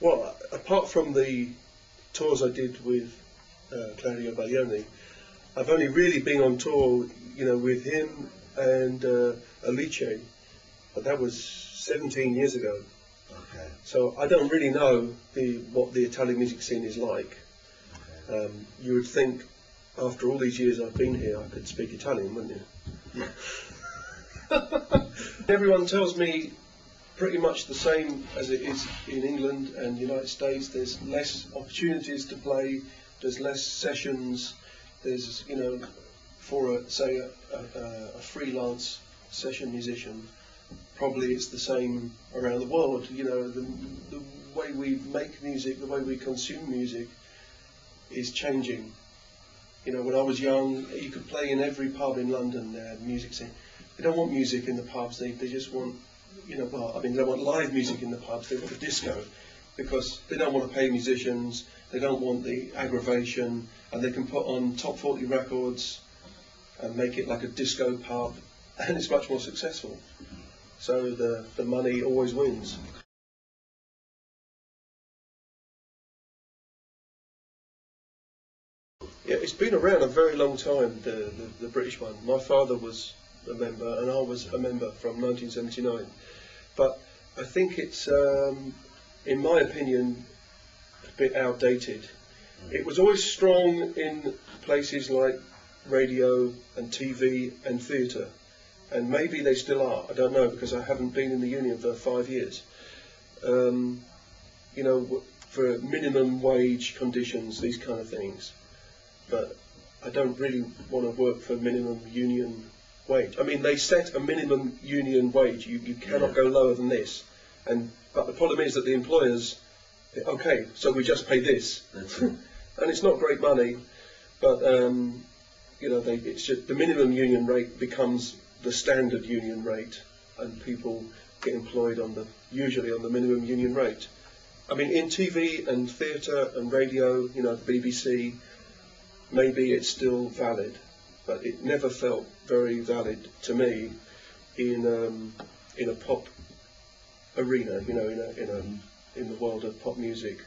Well, apart from the tours I did with Claudio Baglioni, I've only really been on tour, you know, with him and Alice, but that was 17 years ago. Okay. So I don't really know what the Italian music scene is like. Okay. You would think, after all these years I've been here, I could speak Italian, wouldn't you? Everyone tells me pretty much the same as it is in England and the United States. There's less opportunities to play, there's less sessions, there's, you know, for a freelance session musician, probably it's the same around the world. You know, the way we make music, the way we consume music is changing. You know, when I was young, you could play in every pub in London, music scene. They don't want music in the pubs, they just want, you know, well, I mean, they don't want live music in the pubs, they want the disco, because they don't want to pay musicians, they don't want the aggravation, and they can put on top 40 records and make it like a disco pub, and it's much more successful. So the money always wins. Yeah, it's been around a very long time, the British one. My father was a member and I was a member from 1979. But I think it's, in my opinion, a bit outdated. It was always strong in places like radio and TV and theatre. And maybe they still are, I don't know, because I haven't been in the union for 5 years. You know, for minimum wage conditions, these kind of things. But I don't really want to work for minimum union wage. I mean, they set a minimum union wage. You cannot go lower than this. But the problem is that the employers, okay, so we just pay this. And it's not great money, but you know, it's just the minimum union rate becomes the standard union rate, and people get employed usually on the minimum union rate. I mean, in TV and theatre and radio, you know, the BBC, maybe it's still valid, but it never felt very valid to me in a pop arena, you know, in the world of pop music.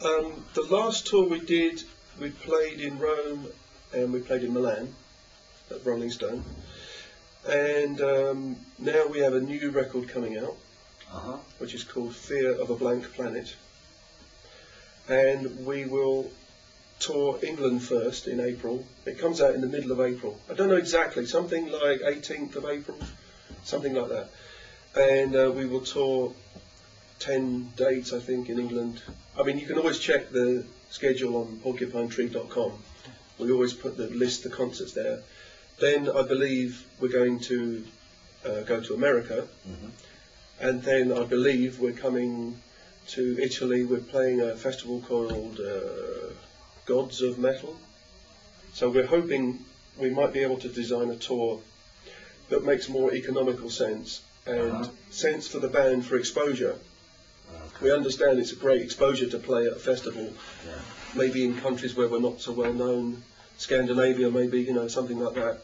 The last tour we did, we played in Rome and we played in Milan at Rolling Stone, and now we have a new record coming out, which is called Fear of a Blank Planet, and we will tour England first in April. It comes out in the middle of April. I don't know exactly, something like 18th of April, something like that. And we will tour 10 dates, I think, in England. I mean, you can always check the schedule on porcupinetree.com. We always put the list of concerts there. Then I believe we're going to go to America. And then I believe we're coming to Italy. We're playing a festival called Gods of Metal. So we're hoping we might be able to design a tour that makes more economical sense and sense for the band for exposure. We understand it's a great exposure to play at a festival, maybe in countries where we're not so well known, Scandinavia maybe, you know, something like that.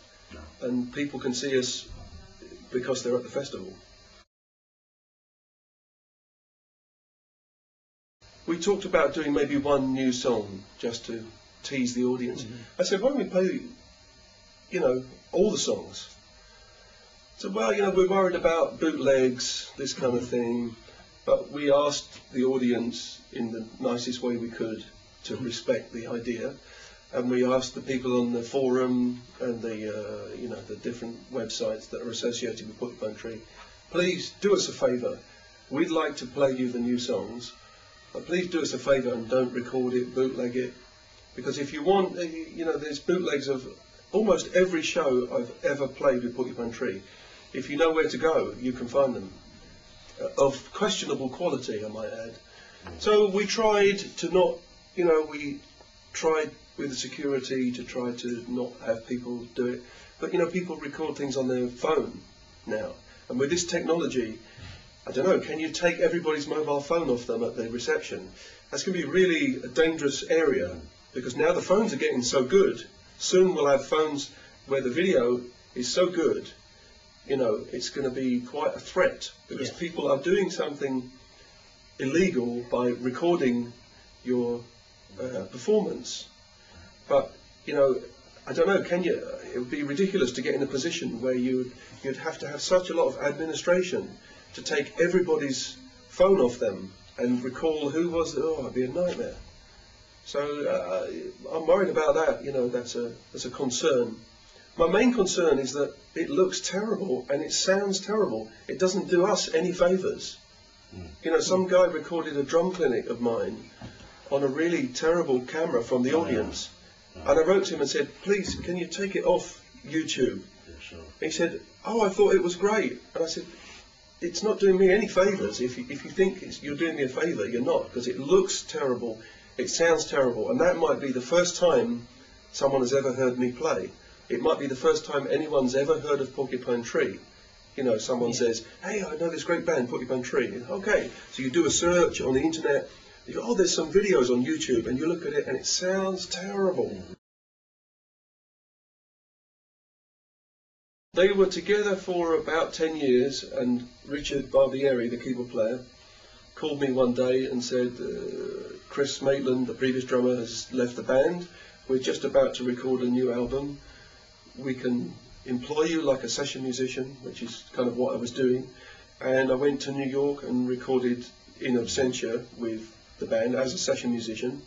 And people can see us because they're at the festival. We talked about doing maybe one new song just to tease the audience. I said, why don't we play, you know, all the songs? So, well, you know, we're worried about bootlegs, this kind of thing, but we asked the audience in the nicest way we could to respect the idea, and we asked the people on the forum and the, you know, the different websites that are associated with Porcupine Tree, please do us a favour. We'd like to play you the new songs. But please do us a favour and don't record it, bootleg it, because if you want, you know, there's bootlegs of almost every show I've ever played with Porcupine Tree. If you know where to go, you can find them, of questionable quality, I might add. So we tried to not, you know, we tried with the security to try to not have people do it, but you know, people record things on their phone now, and with this technology, I don't know, can you take everybody's mobile phone off them at the reception? That's going to be really a dangerous area, because now the phones are getting so good. Soon we'll have phones where the video is so good, you know, it's going to be quite a threat, because people are doing something illegal by recording your performance. But, you know, I don't know, can you, it would be ridiculous to get in a position where you'd have to have such a lot of administration to take everybody's phone off them and recall who was, it'd be a nightmare. So I'm worried about that, you know, that's a concern. My main concern is that it looks terrible and it sounds terrible. It doesn't do us any favours. You know, some guy recorded a drum clinic of mine on a really terrible camera from the audience. And I wrote to him and said, please, can you take it off YouTube? Yeah, sure. He said, oh, I thought it was great. And I said, it's not doing me any favours. If you think you're doing me a favour, you're not, because it looks terrible, it sounds terrible, and that might be the first time someone has ever heard me play. It might be the first time anyone's ever heard of Porcupine Tree. You know, someone says, hey, I know this great band, Porcupine Tree. Okay, so you do a search on the internet, you go, oh, there's some videos on YouTube, and you look at it and it sounds terrible. They were together for about 10 years, and Richard Barbieri, the keyboard player, called me one day and said, Chris Maitland, the previous drummer, has left the band. We're just about to record a new album. We can employ you like a session musician, which is kind of what I was doing. And I went to New York and recorded in absentia with the band as a session musician.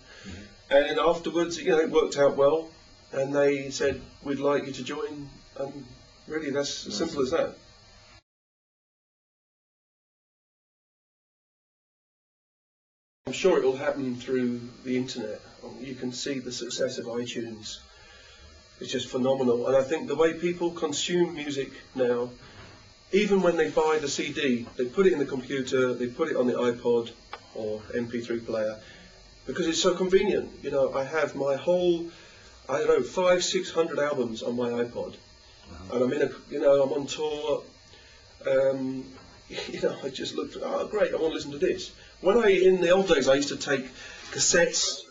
And afterwards, you know, it worked out well. And they said, we'd like you to join. And really, that's as simple as that. I'm sure it will happen through the internet. You can see the success of iTunes. It's just phenomenal. And I think the way people consume music now, even when they buy the CD, they put it in the computer, they put it on the iPod or MP3 player, because it's so convenient. You know, I have my whole, I don't know, 500-600 albums on my iPod. And I'm in a, you know, I'm on tour. You know, I just looked, oh great, I want to listen to this. When in the old days, I used to take cassettes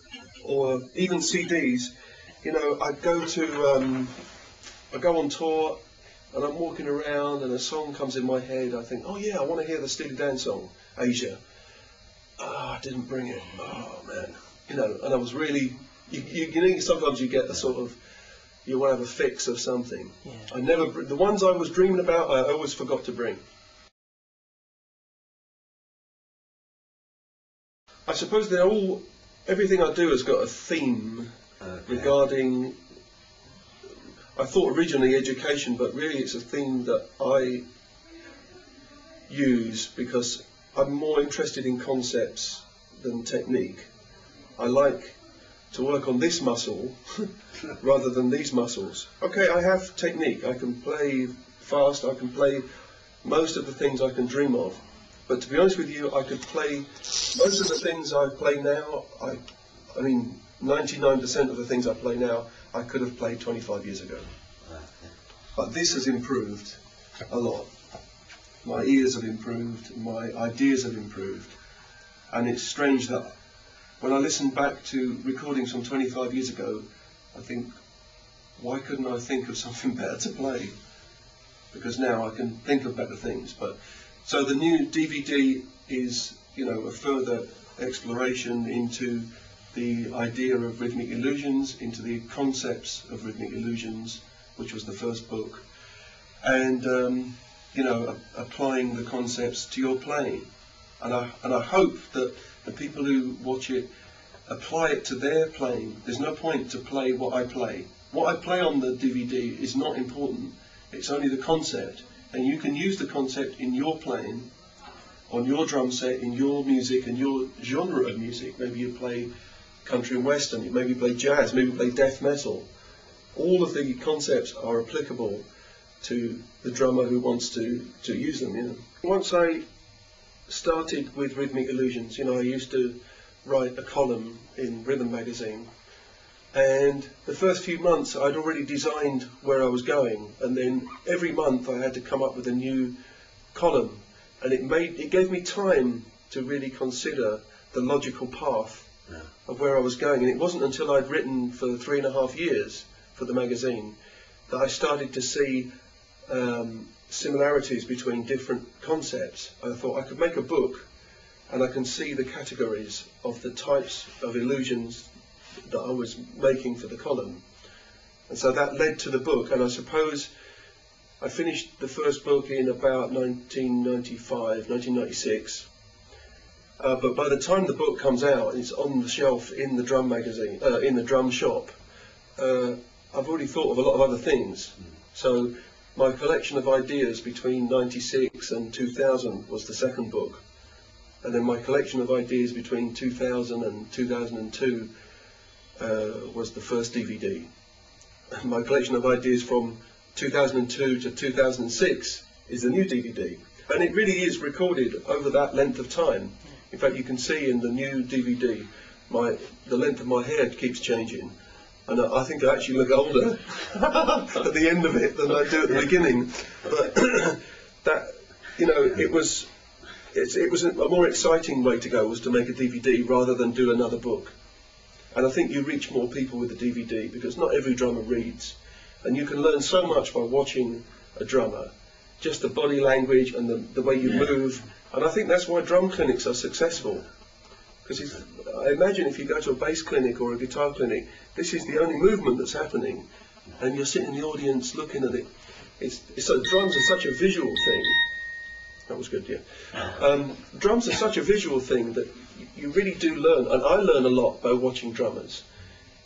or even CDs. You know, I go on tour and I'm walking around and a song comes in my head. I think, oh yeah, I want to hear the Steely Dan song, Asia. I didn't bring it. Oh man, you know. And I was really, you know, sometimes you get the sort of, you want to have a fix of something. Yeah. I never, the ones I was dreaming about, I always forgot to bring. I suppose they're all, everything I do has got a theme regarding, I thought originally education, but really it's a theme that I use because I'm more interested in concepts than technique. I like to work on this muscle rather than these muscles. Okay, I have technique, I can play fast, I can play most of the things I can dream of. But to be honest with you, I could play most of the things I play now. I mean, 99% of the things I play now, I could have played 25 years ago. But this has improved a lot. My ears have improved, my ideas have improved. And it's strange that when I listen back to recordings from 25 years ago, I think, why couldn't I think of something better to play? Because now I can think of better things. But so the new DVD is, you know, a further exploration into the idea of rhythmic illusions, into the concepts of rhythmic illusions, which was the first book, and you know, applying the concepts to your playing. And I hope that the people who watch it apply it to their playing. There's no point to play what I play. What I play on the DVD is not important. It's only the concept. And you can use the concept in your playing, on your drum set, in your music and your genre of music. Maybe you play country and western, maybe you play jazz, maybe you play death metal. All of the concepts are applicable to the drummer who wants to use them. You know. Once I started with rhythmic illusions, you know, I used to write a column in Rhythm magazine. And the first few months I'd already designed where I was going, and then every month I had to come up with a new column, and it gave me time to really consider the logical path of where I was going. And it wasn't until I'd written for 3.5 years for the magazine that I started to see similarities between different concepts. I thought I could make a book and I can see the categories of the types of illusions that I was making for the column. And so that led to the book, and I suppose I finished the first book in about 1995, 1996. But by the time the book comes out, it's on the shelf in the drum magazine, in the drum shop. I've already thought of a lot of other things. So my collection of ideas between 96 and 2000 was the second book. And then my collection of ideas between 2000 and 2002 was the first DVD. And my collection of ideas from 2002 to 2006 is the new DVD. And it really is recorded over that length of time. In fact, you can see in the new DVD, the length of my hair keeps changing. And I think I actually look older at the end of it than I do at the beginning. But that, you know, it was a more exciting way to go, was to make a DVD rather than do another book. And I think you reach more people with a DVD, because not every drummer reads. And you can learn so much by watching a drummer, just the body language and the way you move. And I think that's why drum clinics are successful. Because I imagine if you go to a bass clinic or a guitar clinic, this is the only movement that's happening, and you're sitting in the audience looking at it. So drums are such a visual thing. That was good, yeah. Drums are such a visual thing that you really do learn, and I learn a lot by watching drummers.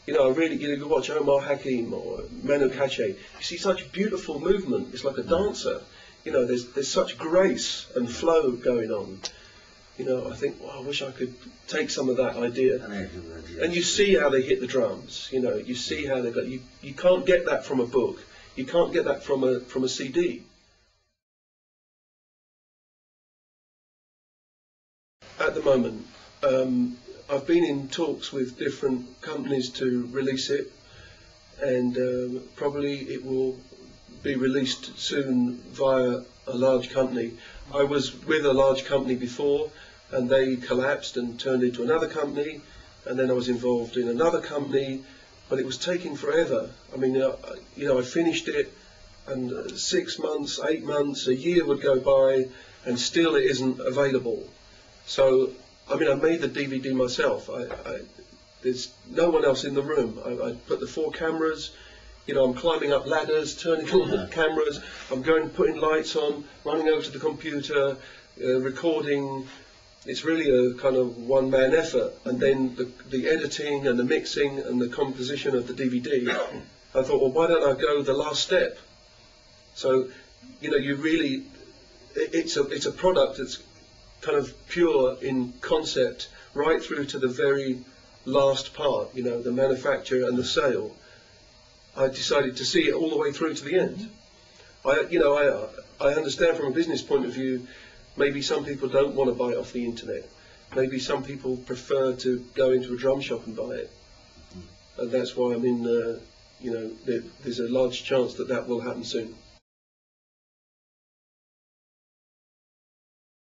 You know, you watch Omar Hakim or Manu Katché, you see such beautiful movement. It's like a dancer. You know, there's such grace and flow going on. You know, I think, well, I wish I could take some of that idea. And you see how they hit the drums. You know, you see how they go. You can't get that from a book. You can't get that from a CD. At the moment, I've been in talks with different companies to release it, and probably it will be released soon via a large company. I was with a large company before, and they collapsed and turned into another company, and then I was involved in another company, but it was taking forever. I mean, you know, I finished it, and 6 months, 8 months, a year would go by, and still it isn't available. So, I mean, I made the DVD myself. There's no one else in the room. I put the 4 cameras. You know, I'm climbing up ladders, turning on the cameras. I'm putting lights on, running over to the computer, recording. It's really a kind of one-man effort. And then the editing and the mixing and the composition of the DVD. I thought, well, why don't I go the last step? So, you know, it's a product that's kind of pure in concept, right through to the very last part, you know, the manufacture and the sale. I decided to see it all the way through to the end. I understand from a business point of view, maybe some people don't want to buy it off the internet. Maybe some people prefer to go into a drum shop and buy it. And that's why I'm in, you know, there's a large chance that will happen soon.